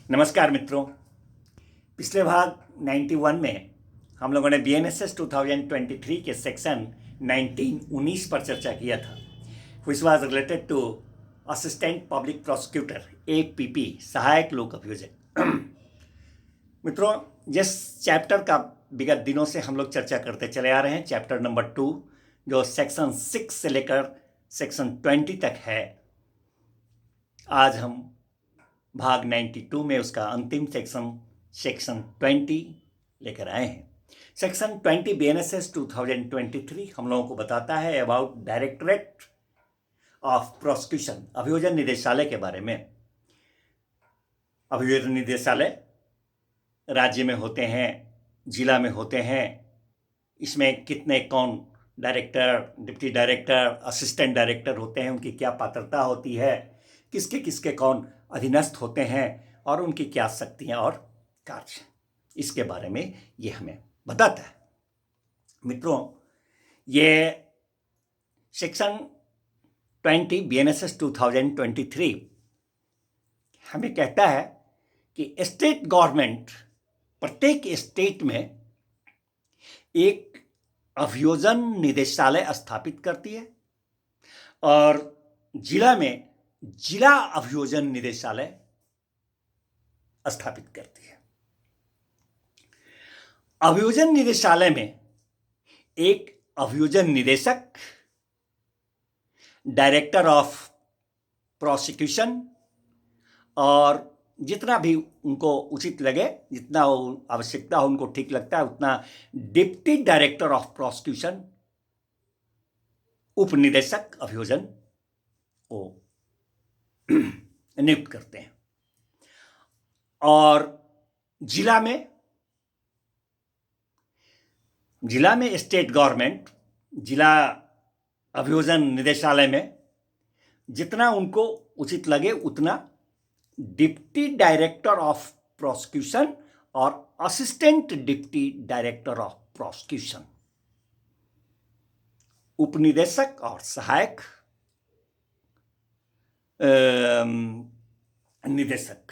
नमस्कार मित्रों। पिछले भाग 91 में हम लोगों ने BNSS 2023 के सेक्शन 19 पर चर्चा किया था, which was related to assistant public prosecutor APP, सहायक लोक अभियोजक। मित्रों, जिस चैप्टर का विगत दिनों से हम लोग चर्चा करते चले आ रहे हैं, चैप्टर नंबर 2, जो सेक्शन 6 से लेकर सेक्शन 20 तक है, आज हम भाग 92 में उसका अंतिम सेक्शन 20 लेकर आए हैं। सेक्शन 20 BNSS 2023 हम लोगों को बताता है अबाउट डायरेक्टरेट ऑफ प्रोसिक्यूशन, अभियोजन निदेशालय के बारे में। अभियोजन निदेशालय राज्य में होते हैं, जिला में होते हैं, इसमें कितने कौन director, deputy director, assistant director होते हैं, उनकी क्या पात्रता होती है, किसके किसके कौन अधीनस्थ होते हैं और उनकी क्या शक्तियां और कार्य, इसके बारे में ये हमें बताता है। मित्रों, ये सेक्शन 20 BNSS 2023 हमें कहता है कि स्टेट गवर्नमेंट प्रत्येक स्टेट में एक अभियोजन निदेशालय स्थापित करती है और जिला में जिला अभियोजन निदेशालय स्थापित करती है। अभियोजन निदेशालय में एक अभियोजन निदेशक, डायरेक्टर ऑफ प्रोसिक्यूशन और जितना भी उनको उचित लगे, जितना आवश्यकता हो, उनको ठीक लगता है, उतना डिप्टी डायरेक्टर ऑफ प्रोसिक्यूशन, उप निदेशक अभियोजन को नियुक्त करते हैं। और जिला में स्टेट गवर्नमेंट जिला अभियोजन निदेशालय में जितना उनको उचित लगे उतना डिप्टी डायरेक्टर ऑफ प्रोसिक्यूशन और assistant deputy director of prosecution, उपनिदेशक और सहायक निदेशक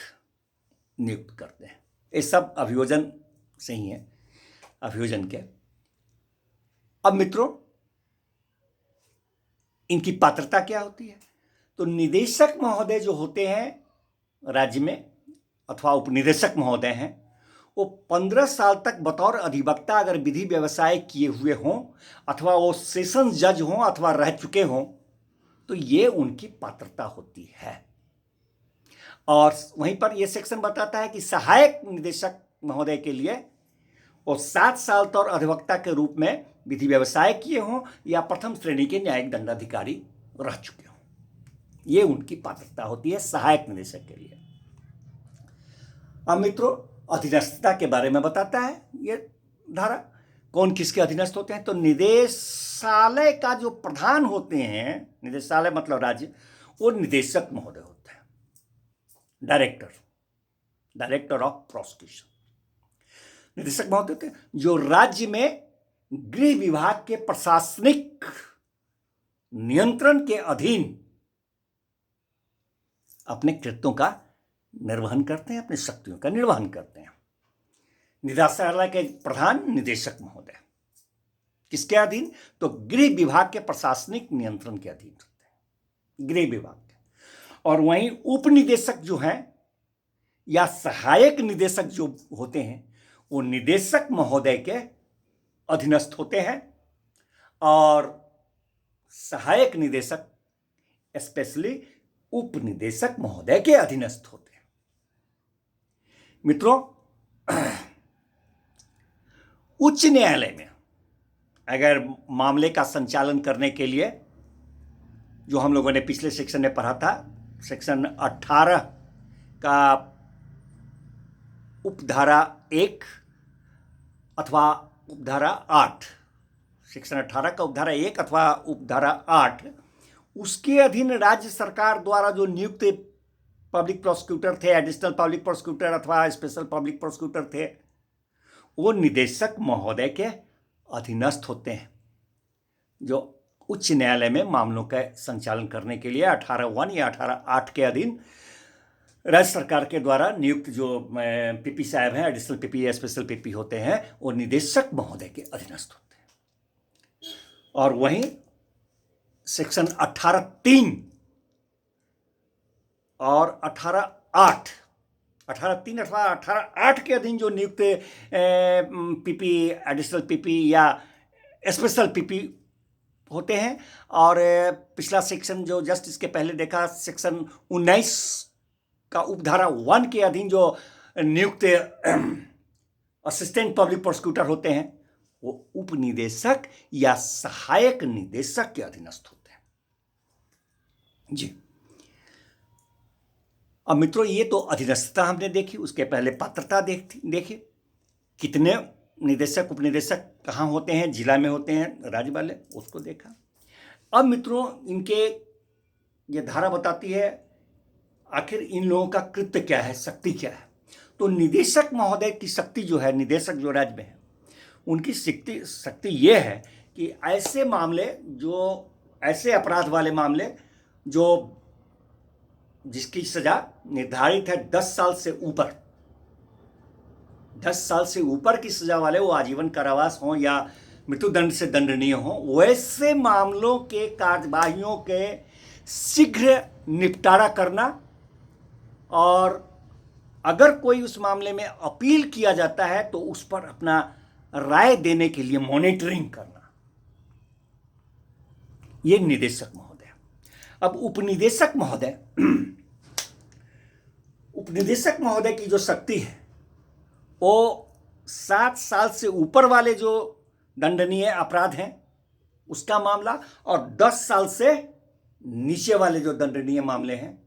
नियुक्त करते हैं। ये सब अभियोजन से ही है, अभियोजन के। अब मित्रों, इनकी पात्रता क्या होती है? तो निदेशक महोदय जो होते हैं राज्य में, अथवा उपनिदेशक महोदय हैं, वो 15 साल तक बतौर अधिवक्ता अगर विधि व्यवसाय किए हुए हों, अथवा वो सेशन जज हों अथवा रह चुके हों, तो ये उनकी पात्रता होती है। और वहीं पर यह सेक्शन बताता है कि सहायक निदेशक महोदय के लिए वो 7 साल तक अधिवक्ता के रूप में विधि व्यवसाय किए हों या प्रथम श्रेणी के न्यायिक दंडाधिकारी रह चुके हों, ये उनकी पात्रता होती है सहायक निदेशक के लिए। अब मित्रों, अधीनस्थता के बारे में बताता है ये धारा, कौन किसके अधीनस्थ होते हैं। तो निदेशालय का जो प्रधान होते हैं, निदेशालय मतलब राज्य, वो निदेशक महोदय होते हैं, डायरेक्टर ऑफ प्रोसिक्यूशन। निदेशक महोदय होते हैं जो राज्य में गृह विभाग के प्रशासनिक नियंत्रण के अधीन अपने कृत्यों का निर्वहन करते हैं, अपनी शक्तियों का निर्वहन करते हैं। निदेशालय के प्रधान निदेशक महोदय किसके अधीन? तो गृह विभाग के प्रशासनिक नियंत्रण के अधीन होते हैं, गृह विभाग के। और वहीं उप निदेशक जो हैं या सहायक निदेशक जो होते हैं, वो निदेशक महोदय के अधीनस्थ होते हैं और सहायक निदेशक स्पेशली उप निदेशक महोदय के अधीनस्थ होते हैं। मित्रों, उच्च न्यायालय में अगर मामले का संचालन करने के लिए, जो हम लोगों ने पिछले सेक्शन में पढ़ा था, सेक्शन 18 का उपधारा 1 अथवा उपधारा 8, सेक्शन 18 का उपधारा 1 अथवा उपधारा 8, उसके अधीन राज्य सरकार द्वारा जो नियुक्त पब्लिक प्रोसिक्यूटर थे, एडिशनल पब्लिक प्रोसिक्यूटर अथवा स्पेशल पब्लिक प्रोसिक्यूटर थे, वो निदेशक महोदय के अधीनस्थ होते हैं, जो उच्च न्यायालय में मामलों का संचालन करने के लिए 18(1) या 18(8) के अधीन राज्य सरकार के द्वारा नियुक्त जो पीपी साहब हैं, एडिशनल पीपी या स्पेशल पीपी होते हैं, वो निदेशक महोदय के अधीनस्थ होते हैं। और वहीं सेक्शन 18(3) और 18(8) 18(3) अथवा 18(8) के अधीन जो नियुक्त पीपी, एडिशनल पीपी या स्पेशल पीपी होते हैं। और पिछला सेक्शन जो जस्ट इसके पहले देखा, सेक्शन 19 का उपधारा 1 के अधीन जो नियुक्त असिस्टेंट पब्लिक प्रोसिक्यूटर होते हैं, वो उप निदेशक या सहायक निदेशक के अधीनस्थ होते हैं जी। अब मित्रों, ये तो अधीनस्थता हमने देखी, उसके पहले पात्रता देखी, कितने निदेशक उप निदेशक कहाँ होते हैं, जिला में होते हैं, राज्य वाले, उसको देखा। अब मित्रों, इनके ये धारा बताती है आखिर इन लोगों का कृत्य क्या है, शक्ति क्या है। तो निदेशक महोदय की शक्ति जो है, निदेशक जो राज्य में है, उनकी शक्ति ये है कि ऐसे मामले, जो ऐसे अपराध वाले मामले जो जिसकी सजा निर्धारित है 10 साल से ऊपर, 10 साल से ऊपर की सजा वाले, वो आजीवन कारावास हो या मृत्युदंड से दंडनीय हो, वैसे मामलों के कार्यवाहियों के शीघ्र निपटारा करना, और अगर कोई उस मामले में अपील किया जाता है तो उस पर अपना राय देने के लिए मॉनिटरिंग करना, ये निदेशक महोदय। अब उपनिदेशक महोदय की जो शक्ति है, वो 7 साल से ऊपर वाले जो दंडनीय अपराध हैं उसका मामला, और 10 साल से नीचे वाले जो दंडनीय मामले हैं,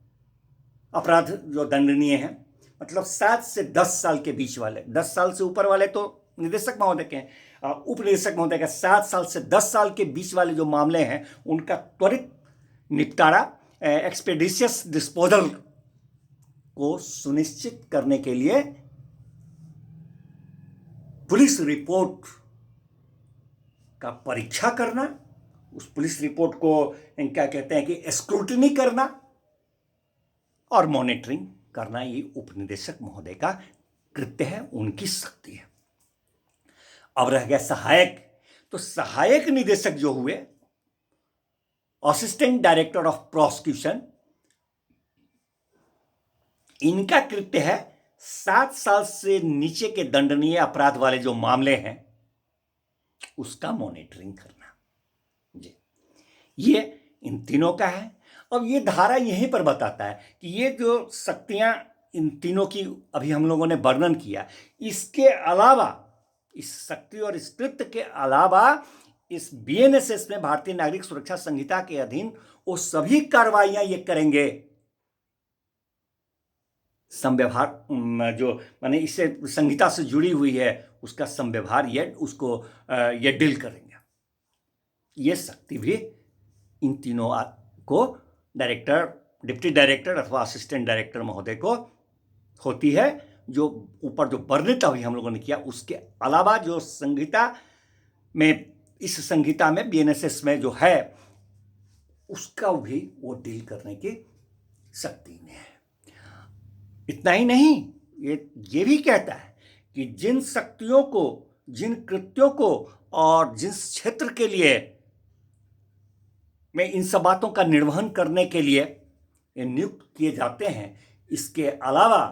अपराध जो दंडनीय हैं, मतलब 7 से 10 साल के बीच वाले, 10 साल से ऊपर वाले तो निदेशक महोदय के हैं, उप निदेशक महोदय का 7 साल से 10 साल के बीच वाले जो मामले हैं, उनका त्वरित निपटारा, एक्सपेडिशियस डिस्पोजल को सुनिश्चित करने के लिए पुलिस रिपोर्ट का परीक्षा करना, उस पुलिस रिपोर्ट को क्या कहते हैं कि स्क्रूटनी करना और मॉनिटरिंग करना, ये उपनिदेशक महोदय का कृत्य है, उनकी शक्ति है। अब रह गया सहायक। तो सहायक निदेशक जो हुए, असिस्टेंट डायरेक्टर ऑफ प्रोसिक्यूशन, इनका कृत्य है 7 साल से नीचे के दंडनीय अपराध वाले जो मामले हैं उसका मॉनिटरिंग करना जी। ये इन तीनों का है। अब ये धारा यहीं पर बताता है कि ये जो शक्तियां इन तीनों की अभी हम लोगों ने वर्णन किया, इसके अलावा, इस शक्ति और इस कृत्य के अलावा, इस बीएनएसएस में, भारतीय नागरिक सुरक्षा संहिता के अधीन, वो सभी कार्रवाइयां ये करेंगे, संव्यवहार जो माने इससे संहिता से जुड़ी हुई है उसका संव्यवहार ये डील करेंगे। ये शक्ति भी इन तीनों को डायरेक्टर, डिप्टी डायरेक्टर अथवा असिस्टेंट डायरेक्टर महोदय को होती है। जो ऊपर जो वर्णित अभी हम लोगों ने किया, उसके अलावा जो संहिता में, इस संहिता में बीएनएसएस में जो है, उसका भी वो डील करने की शक्ति में है। इतना ही नहीं, ये भी कहता है कि जिन शक्तियों को, जिन कृत्यों को और जिस क्षेत्र के लिए में इन सब बातों का निर्वहन करने के लिए नियुक्त किए जाते हैं, इसके अलावा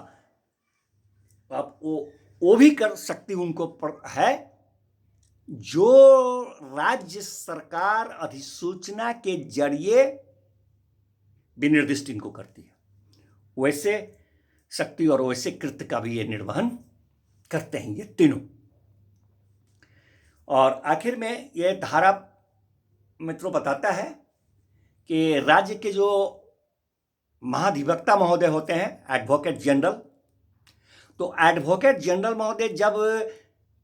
आप वो भी कर सकती उनको है जो राज्य सरकार अधिसूचना के जरिए विनिर्दिष्ट इनको करती है, वैसे शक्ति और वैसे कृत्य का भी ये निर्वहन करते हैं ये तीनों। और आखिर में ये धारा मित्रों बताता है कि राज्य के जो महाधिवक्ता महोदय होते हैं, एडवोकेट जनरल, तो एडवोकेट जनरल महोदय जब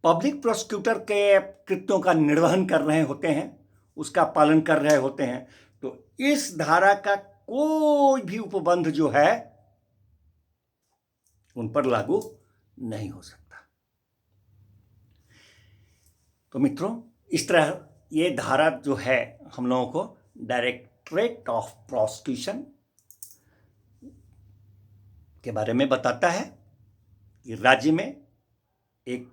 पब्लिक प्रोसिक्यूटर के कृत्यों का निर्वहन कर रहे होते हैं, उसका पालन कर रहे होते हैं, तो इस धारा का कोई भी उपबंध जो है उन पर लागू नहीं हो सकता। तो मित्रों, इस तरह ये धारा जो है हम लोगों को डायरेक्टरेट ऑफ प्रोसिक्यूशन के बारे में बताता है कि राज्य में एक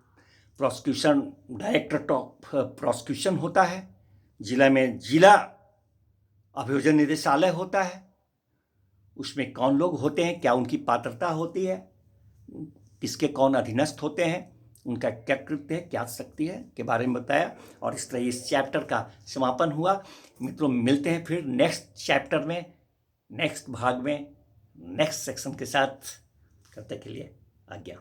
प्रोसिक्यूशन डायरेक्टर ऑफ प्रोसिक्यूशन होता है, जिला में जिला अभियोजन निदेशालय होता है, उसमें कौन लोग होते हैं, क्या उनकी पात्रता होती है, किसके कौन अधीनस्थ होते हैं, उनका क्या कृत्य है, क्या शक्ति है के बारे में बताया। और इस तरह इस चैप्टर का समापन हुआ। मित्रों, मिलते हैं फिर नेक्स्ट चैप्टर में, नेक्स्ट भाग में, नेक्स्ट सेक्शन के साथ। तब तक के लिए आज्ञा।